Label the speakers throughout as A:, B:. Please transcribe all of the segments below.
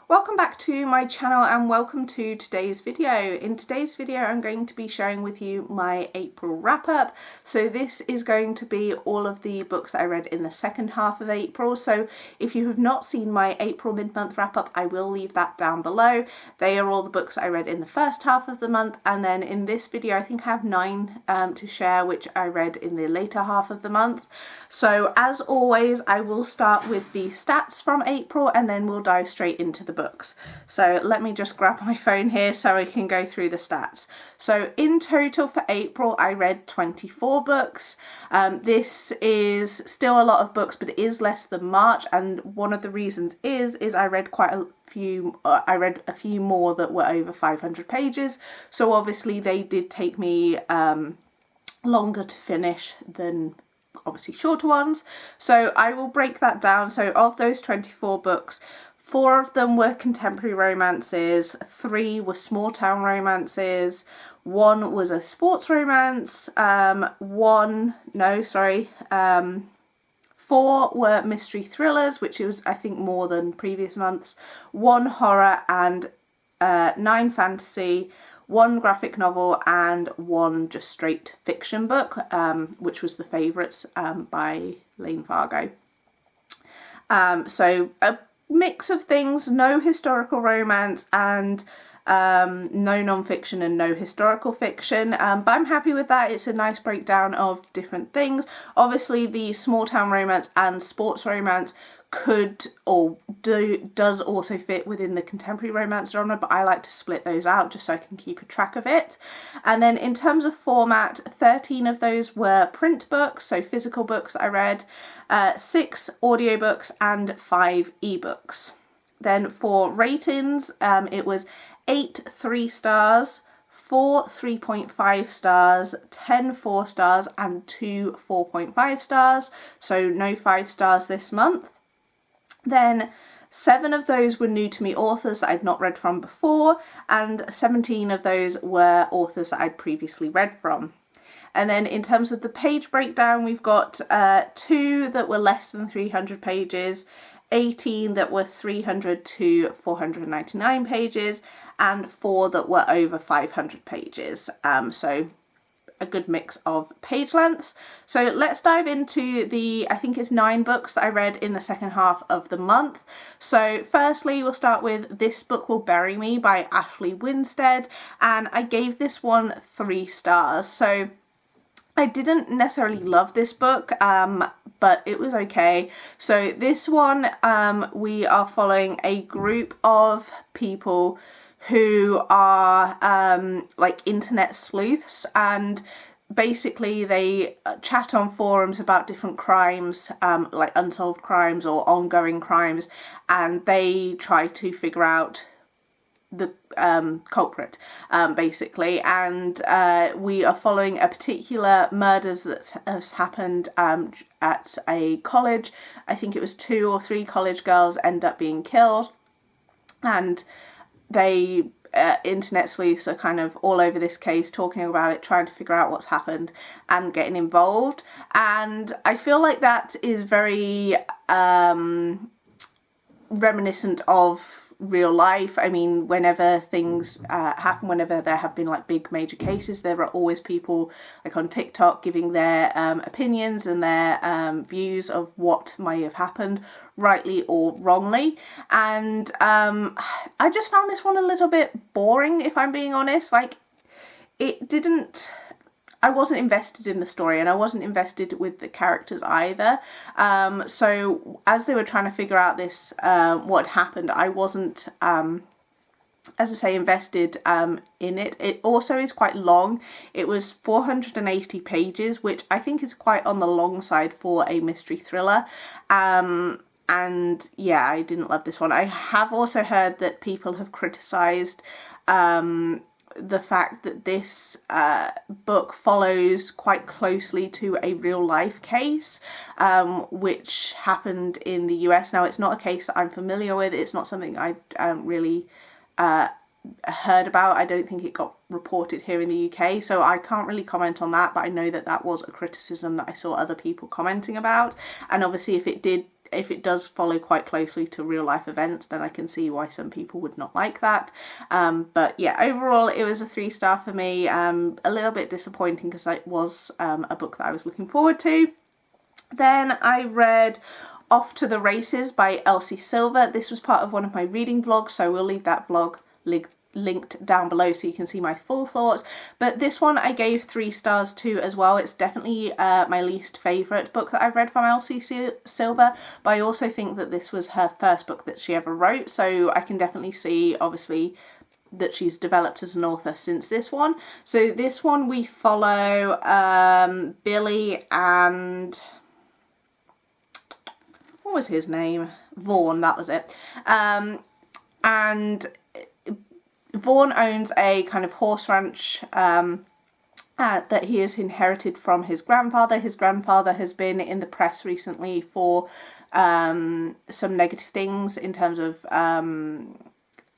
A: Welcome back to my channel and welcome to today's video. In today's video I'm going to be sharing with you my April wrap up. So this is going to be all of the books that I read in the second half of April. So if you have not seen my April mid-month wrap up, I will leave that down below. They are all the books I read in the first half of the month, and then in this video I think I have 9 to share which I read in the later half of the month. So as always I will start with the stats from April and then we'll dive straight into the books. So let me just grab my phone here so I can go through the stats. So in total for April I read 24 books. This is still a lot of books, but it is less than March, and one of the reasons is I read quite a few more that were over 500 pages, so obviously they did take me longer to finish than obviously shorter ones. So I will break that down. So of those 24 books, 4 of them were contemporary romances, 3 were small town romances, 1 was a sports romance, 4 were mystery thrillers, which was I think more than previous months, 1 horror and 9 fantasy, 1 graphic novel and 1 just straight fiction book, which was The Favourites by Lane Fargo. So a mix of things, no historical romance and no non-fiction and no historical fiction, but I'm happy with that. It's a nice breakdown of different things. Obviously the small town romance and sports romance does also fit within the contemporary romance genre, but I like to split those out just so I can keep a track of it. And then in terms of format, 13 of those were print books, so physical books I read, 6 audiobooks and 5 ebooks. Then for ratings, it was 8 3 stars, 4 3.5 stars, 10 4 stars and 2 4.5 stars, so no 5 stars this month. Then 7 of those were new to me authors that I'd not read from before, and 17 of those were authors that I'd previously read from. And then in terms of the page breakdown, we've got 2 that were less than 300 pages, 18 that were 300 to 499 pages, and 4 that were over 500 pages. So a good mix of page lengths. So let's dive into I think it's 9 books that I read in the second half of the month. So firstly we'll start with This Book Will Bury Me by Ashley Winstead, and I gave this one 3 stars. So I didn't necessarily love this book, but it was okay. So this one, we are following a group of people who are like internet sleuths, and basically they chat on forums about different crimes, like unsolved crimes or ongoing crimes, and they try to figure out the culprit, basically. And we are following a particular murder that has happened at a college. I think it was 2 or 3 college girls end up being killed, and they internet sleuths are kind of all over this case, talking about it, trying to figure out what's happened and getting involved. And I feel like that is very reminiscent of real life. I mean, whenever things happen, whenever there have been like big major cases, there are always people like on TikTok giving their opinions and their views of what might have happened, rightly or wrongly. And I just found this one a little bit boring, if I'm being honest. Like, I wasn't invested in the story, and I wasn't invested with the characters either. So as they were trying to figure out this, what happened, I wasn't, as I say, invested in it. It also is quite long. It was 480 pages, which I think is quite on the long side for a mystery thriller. And yeah, I didn't love this one. I have also heard that people have criticised the fact that this book follows quite closely to a real life case, which happened in the US. Now, it's not a case that I'm familiar with. It's not something I really heard about. I don't think it got reported here in the UK, so I can't really comment on that, but I know that that was a criticism that I saw other people commenting about. And obviously if it did if it does follow quite closely to real life events, then I can see why some people would not like that. But yeah, overall it was a 3-star for me. A little bit disappointing because it was a book that I was looking forward to. Then I read Off to the Races by Elsie Silver. This was part of one of my reading vlogs, so we'll leave that vlog linked down below so you can see my full thoughts. But this one I gave 3 stars to as well. It's definitely my least favourite book that I've read from Elsie Silver, but I also think that this was her first book that she ever wrote, so I can definitely see, obviously, that she's developed as an author since this one. So this one we follow Billy and... what was his name? Vaughn, that was it. And Vaughn owns a kind of horse ranch that he has inherited from his grandfather. His grandfather has been in the press recently for some negative things in terms of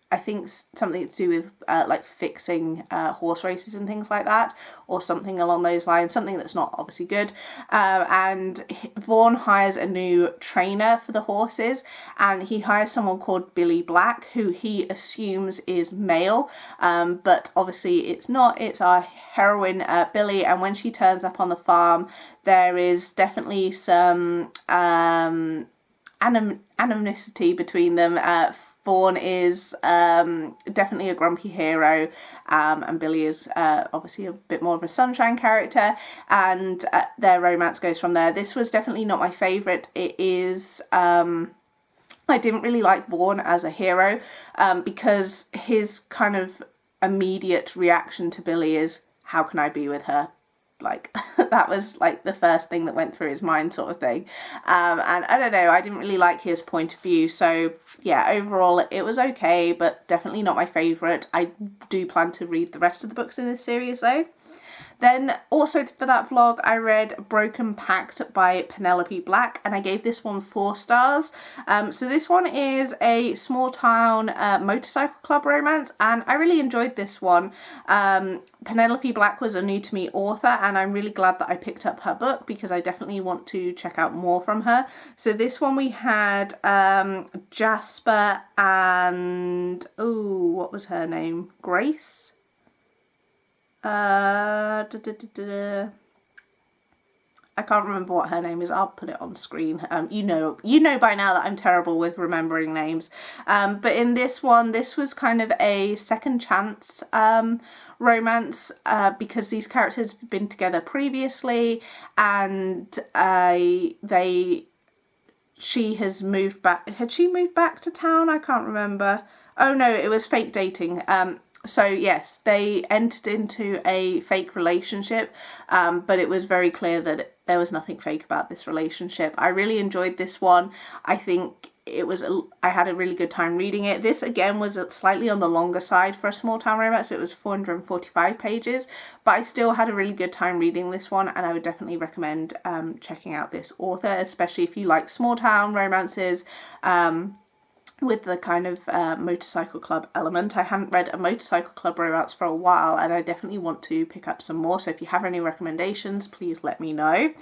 A: I think something to do with like fixing horse races and things like that, or something along those lines, something that's not obviously good. And Vaughn hires a new trainer for the horses, and he hires someone called Billy Black, who he assumes is male, but obviously it's not. It's our heroine, Billy, and when she turns up on the farm, there is definitely some anonymity between them. Vaughn is definitely a grumpy hero, and Billy is obviously a bit more of a sunshine character, and their romance goes from there. This was definitely not my favourite. It is... I didn't really like Vaughn as a hero because his kind of immediate reaction to Billy is, how can I be with her? Like, that was like the first thing that went through his mind, sort of thing. And I don't know, I didn't really like his point of view. So yeah, overall it was okay, but definitely not my favourite. I do plan to read the rest of the books in this series though. Then also for that vlog I read Broken Pact by Penelope Black, and I gave this one 4 stars. So this one is a small town motorcycle club romance, and I really enjoyed this one. Penelope Black was a new to me author, and I'm really glad that I picked up her book because I definitely want to check out more from her. So this one we had Jasper and, what was her name? Grace? I can't remember what her name is. I'll put it on screen. You know by now that I'm terrible with remembering names. But in this one, this was kind of a second chance romance because these characters had been together previously, and she has moved back. Had she moved back to town? I can't remember. Oh no, it was fake dating. So yes, they entered into a fake relationship, but it was very clear that there was nothing fake about this relationship. I really enjoyed this one. I think I had a really good time reading it. This again was slightly on the longer side for a small town romance. It was 445 pages, but I still had a really good time reading this one, and I would definitely recommend checking out this author, especially if you like small town romances. With the kind of motorcycle club element. I hadn't read a motorcycle club romance for a while, and I definitely want to pick up some more, so if you have any recommendations, please let me know.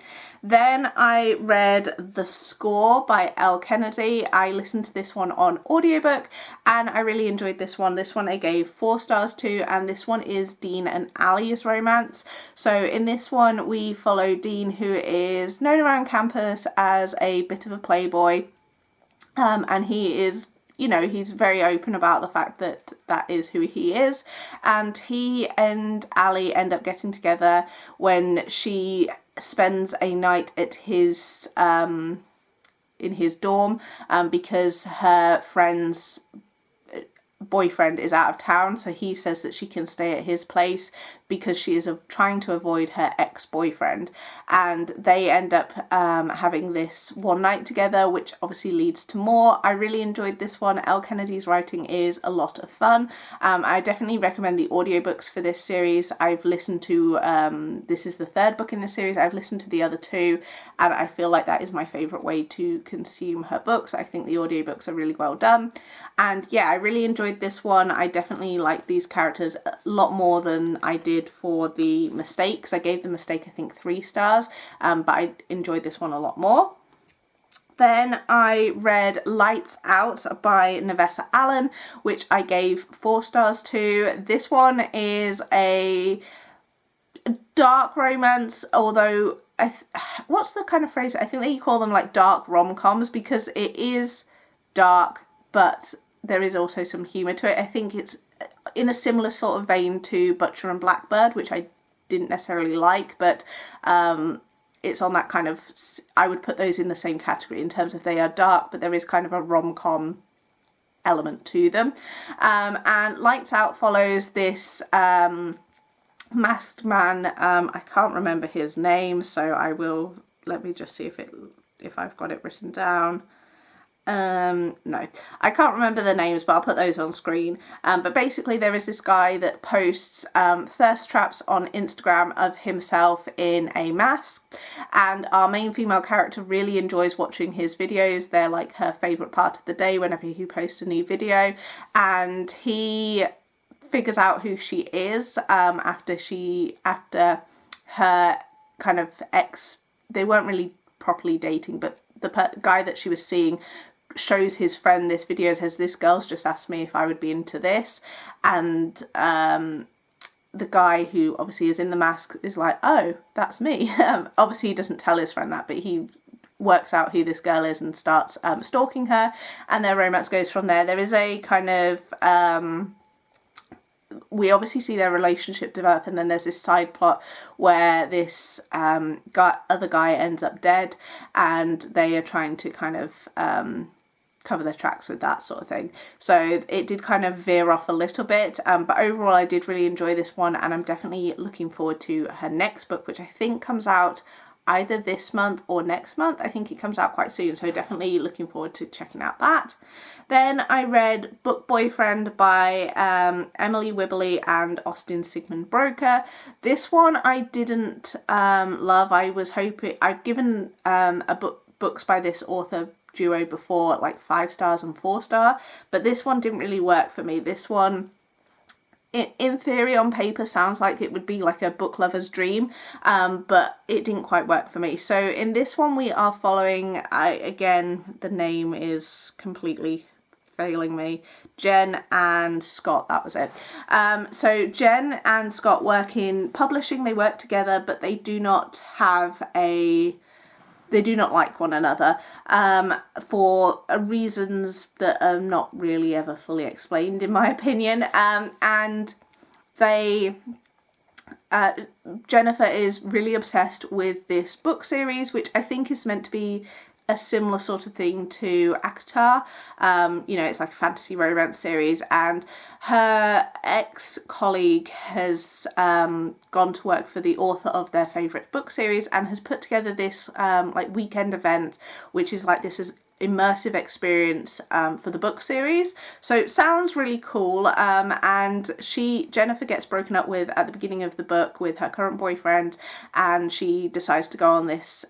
A: Then I read The Score by Elle Kennedy. I listened to this one on audiobook, and I really enjoyed this one. This one I gave 4 stars to, and this one is Dean and Allie's romance. So in this one we follow Dean, who is known around campus as a bit of a playboy. And he is, he's very open about the fact that that is who he is. And he and Allie end up getting together when she spends a night at his, in his dorm, because her friend's boyfriend is out of town, so he says that she can stay at his place because she is trying to avoid her ex-boyfriend, and they end up having this one night together, which obviously leads to more. I really enjoyed this one. Elle Kennedy's writing is a lot of fun. I definitely recommend the audiobooks for this series. I've listened to, this is the 3rd book in the series, I've listened to the other 2, and I feel like that is my favourite way to consume her books. I think the audiobooks are really well done, and yeah, I really enjoyed this one. I definitely like these characters a lot more than I did for The Mistakes. I gave The Mistake I think 3 stars, but I enjoyed this one a lot more. Then I read Lights Out by Navessa Allen, which I gave 4 stars to. This one is a dark romance, although what's the kind of phrase? I think that you call them like dark rom-coms, because it is dark, but there is also some humour to it. I think it's in a similar sort of vein to Butcher and Blackbird, which I didn't necessarily like, but it's on that kind of, I would put those in the same category in terms of they are dark, but there is kind of a rom-com element to them. And Lights Out follows this masked man. I can't remember his name, so I will, let me just see if I've got it written down. No, I can't remember the names, but I'll put those on screen. But basically there is this guy that posts thirst traps on Instagram of himself in a mask, and our main female character really enjoys watching his videos. They're like her favourite part of the day whenever he posts a new video, and he figures out who she is after her kind of ex, they weren't really properly dating, but the guy that she was seeing shows his friend this video and says, this girl's just asked me if I would be into this, and the guy who obviously is in the mask is like, oh, that's me. Obviously he doesn't tell his friend that, but he works out who this girl is and starts stalking her, and their romance goes from there. There is a kind of we obviously see their relationship develop, and then there's this side plot where this other guy ends up dead, and they are trying to kind of cover their tracks with that sort of thing. So it did kind of veer off a little bit, but overall I did really enjoy this one, and I'm definitely looking forward to her next book, which I think comes out either this month or next month. I think it comes out quite soon, so definitely looking forward to checking out that. Then I read Book Boyfriend by Emily Wibberley and Austin Sigmund Broker. This one I didn't love. I was hoping, I've given books by this author duo before like 5 stars and 4 star, but this one didn't really work for me. This one, in theory, on paper, sounds like it would be like a book lover's dream, but it didn't quite work for me. So in this one we are following, again, the name is completely failing me, Jen and Scott, that was it. So Jen and Scott work in publishing, they work together, but they do not like one another for reasons that are not really ever fully explained, in my opinion. And Jennifer is really obsessed with this book series, which I think is meant to be a similar sort of thing to ACOTAR. It's like a fantasy romance series, and her ex-colleague has gone to work for the author of their favourite book series and has put together this like weekend event, which is like this immersive experience for the book series. So it sounds really cool, and Jennifer gets broken up with at the beginning of the book with her current boyfriend, and she decides to go on this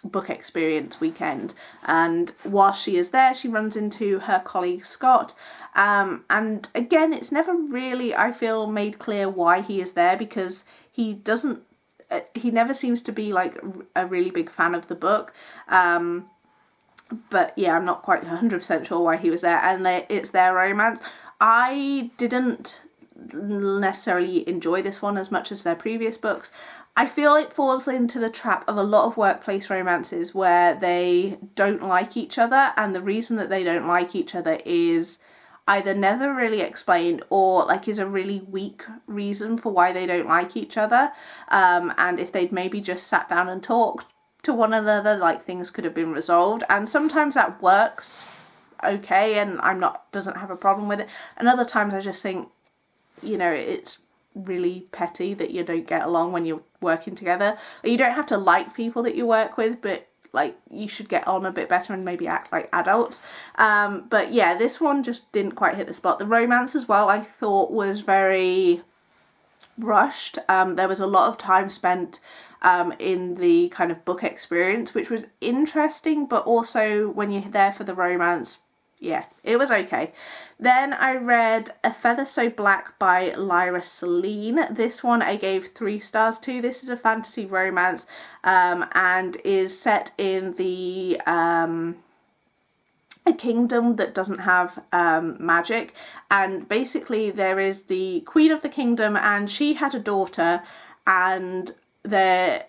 A: book experience weekend, and while she is there she runs into her colleague Scott, and again it's never really, I feel, made clear why he is there, because he never seems to be like a really big fan of the book, but yeah, I'm not quite 100% sure why he was there, and it's their romance. I didn't necessarily enjoy this one as much as their previous books. I feel it falls into the trap of a lot of workplace romances where they don't like each other, and the reason that they don't like each other is either never really explained or like is a really weak reason for why they don't like each other, and if they'd maybe just sat down and talked to one another, like things could have been resolved, and sometimes that works okay and doesn't have a problem with it, and other times I just think, it's really petty that you don't get along when you're working together. You don't have to like people that you work with, but like you should get on a bit better and maybe act like adults. But yeah, this one just didn't quite hit the spot. The romance as well, I thought, was very rushed. There was a lot of time spent in the kind of book experience, which was interesting, but also when you're there for the romance, yeah, it was okay. Then I read A Feather So Black by Lyra Celine. This one I gave 3 stars to. This is a fantasy romance and is set in the a kingdom that doesn't have magic, and basically there is the queen of the kingdom, and she had a daughter, and her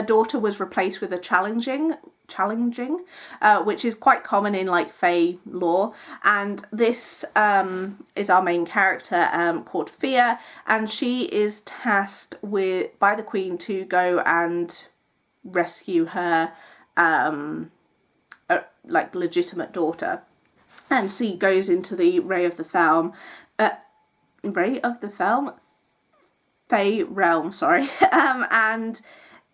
A: daughter was replaced with a challenging, which is quite common in like Fae lore. And this is our main character called Fia, and she is tasked by the queen to go and rescue her like legitimate daughter. And she goes into the Fae realm, sorry. And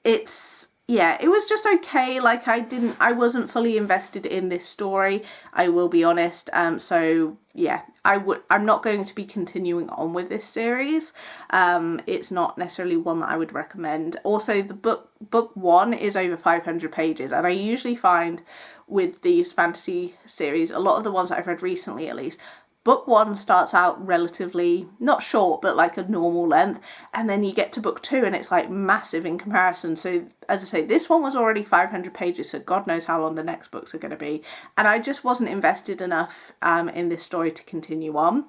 A: it's, yeah, it was just okay. Like I wasn't fully invested in this story, I will be honest. So yeah, I'm not going to be continuing on with this series. It's not necessarily one that I would recommend. Also, the book 1 is over 500 pages, and I usually find with these fantasy series, a lot of the ones that I've read recently at least, book 1 starts out relatively, not short, but like a normal length, and then you get to book 2 and it's like massive in comparison. So as I say, this one was already 500 pages, so God knows how long the next books are going to be. And I just wasn't invested enough in this story to continue on.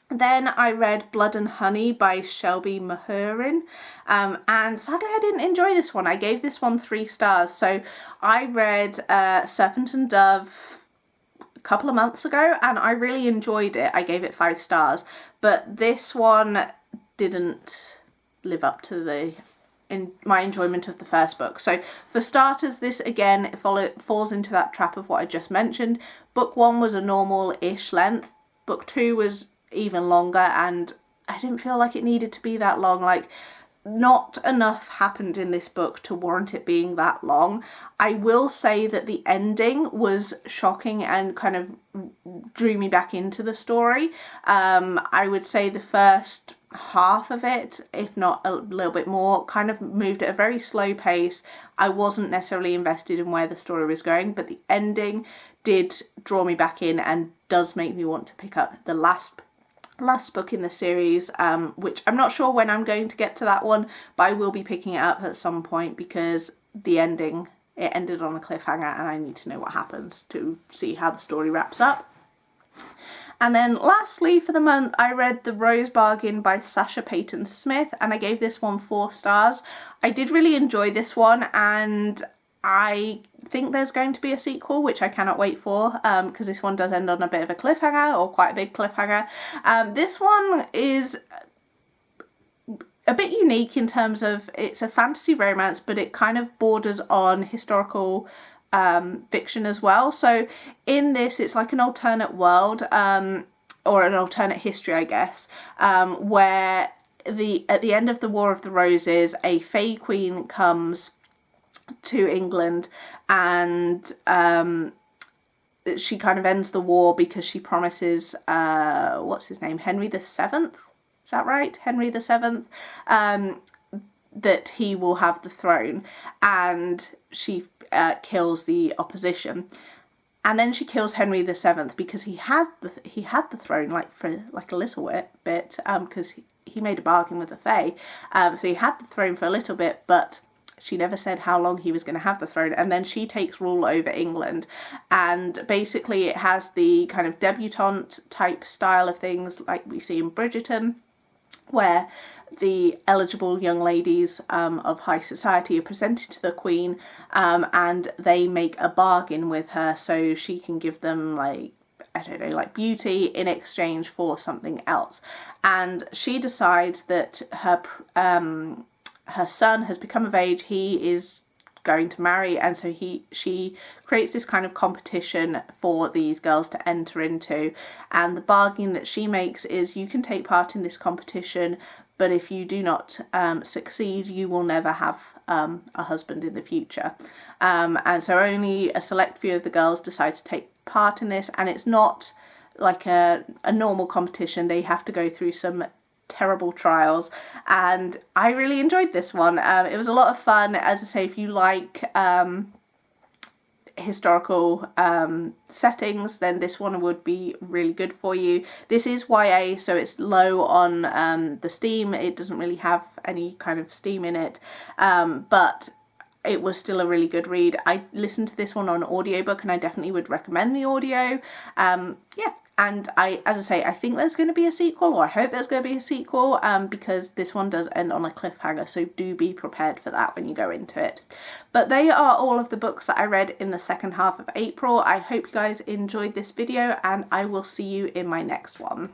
A: Then I read Blood and Honey by Shelby Mahurin, and sadly I didn't enjoy this one. I gave this one 3 stars. So I read Serpent and Dove a couple of months ago, and I really enjoyed it. I gave it 5 stars, but this one didn't live up to my enjoyment of the first book. So for starters, this again falls into that trap of what I just mentioned. Book 1 was a normal-ish length. Book 2 was even longer, and I didn't feel like it needed to be that long. Like, not enough happened in this book to warrant it being that long. I will say that the ending was shocking and kind of drew me back into the story. I would say the first half of it, if not a little bit more, kind of moved at a very slow pace. I wasn't necessarily invested in where the story was going, but the ending did draw me back in and does make me want to pick up the last book in the series, which I'm not sure when I'm going to get to that one, but I will be picking it up at some point, because the ending, it ended on a cliffhanger and I need to know what happens to see how the story wraps up. And then lastly for the month, I read The Rose Bargain by Sasha Payton Smith, and I gave this one 4 stars. I did really enjoy this one, and I think there's going to be a sequel, which I cannot wait for, because this one does end on a bit of a cliffhanger, or quite a big cliffhanger. This one is a bit unique in terms of it's a fantasy romance, but it kind of borders on historical fiction as well. So in this, it's like an alternate world, or an alternate history, I guess, where at the end of the War of the Roses, a Fae Queen comes to England, and she kind of ends the war because she promises what's his name, Henry the Seventh, is that right, Henry the Seventh, that he will have the throne, and she kills the opposition. And then she kills Henry the Seventh because he had the throne like for like a little bit because he made a bargain with the Fae, so he had the throne for a little bit, but she never said how long he was going to have the throne. And then she takes rule over England, and basically it has the kind of debutante type style of things like we see in Bridgerton, where the eligible young ladies of high society are presented to the Queen, and they make a bargain with her so she can give them, like, I don't know, like beauty in exchange for something else. And she decides that her son has become of age, he is going to marry, and so she creates this kind of competition for these girls to enter into, and the bargain that she makes is you can take part in this competition, but if you do not succeed, you will never have a husband in the future. And so only a select few of the girls decide to take part in this, and it's not like a normal competition. They have to go through some terrible trials, and I really enjoyed this one. It was a lot of fun. As I say, if you like historical settings, then this one would be really good for you. This is YA, so it's low on the steam. It doesn't really have any kind of steam in it, but it was still a really good read. I listened to this one on audiobook, and I definitely would recommend the audio. Yeah. And as I say, I think there's going to be a sequel, or I hope there's going to be a sequel, because this one does end on a cliffhanger, so do be prepared for that when you go into it. But they are all of the books that I read in the second half of April. I hope you guys enjoyed this video, and I will see you in my next one.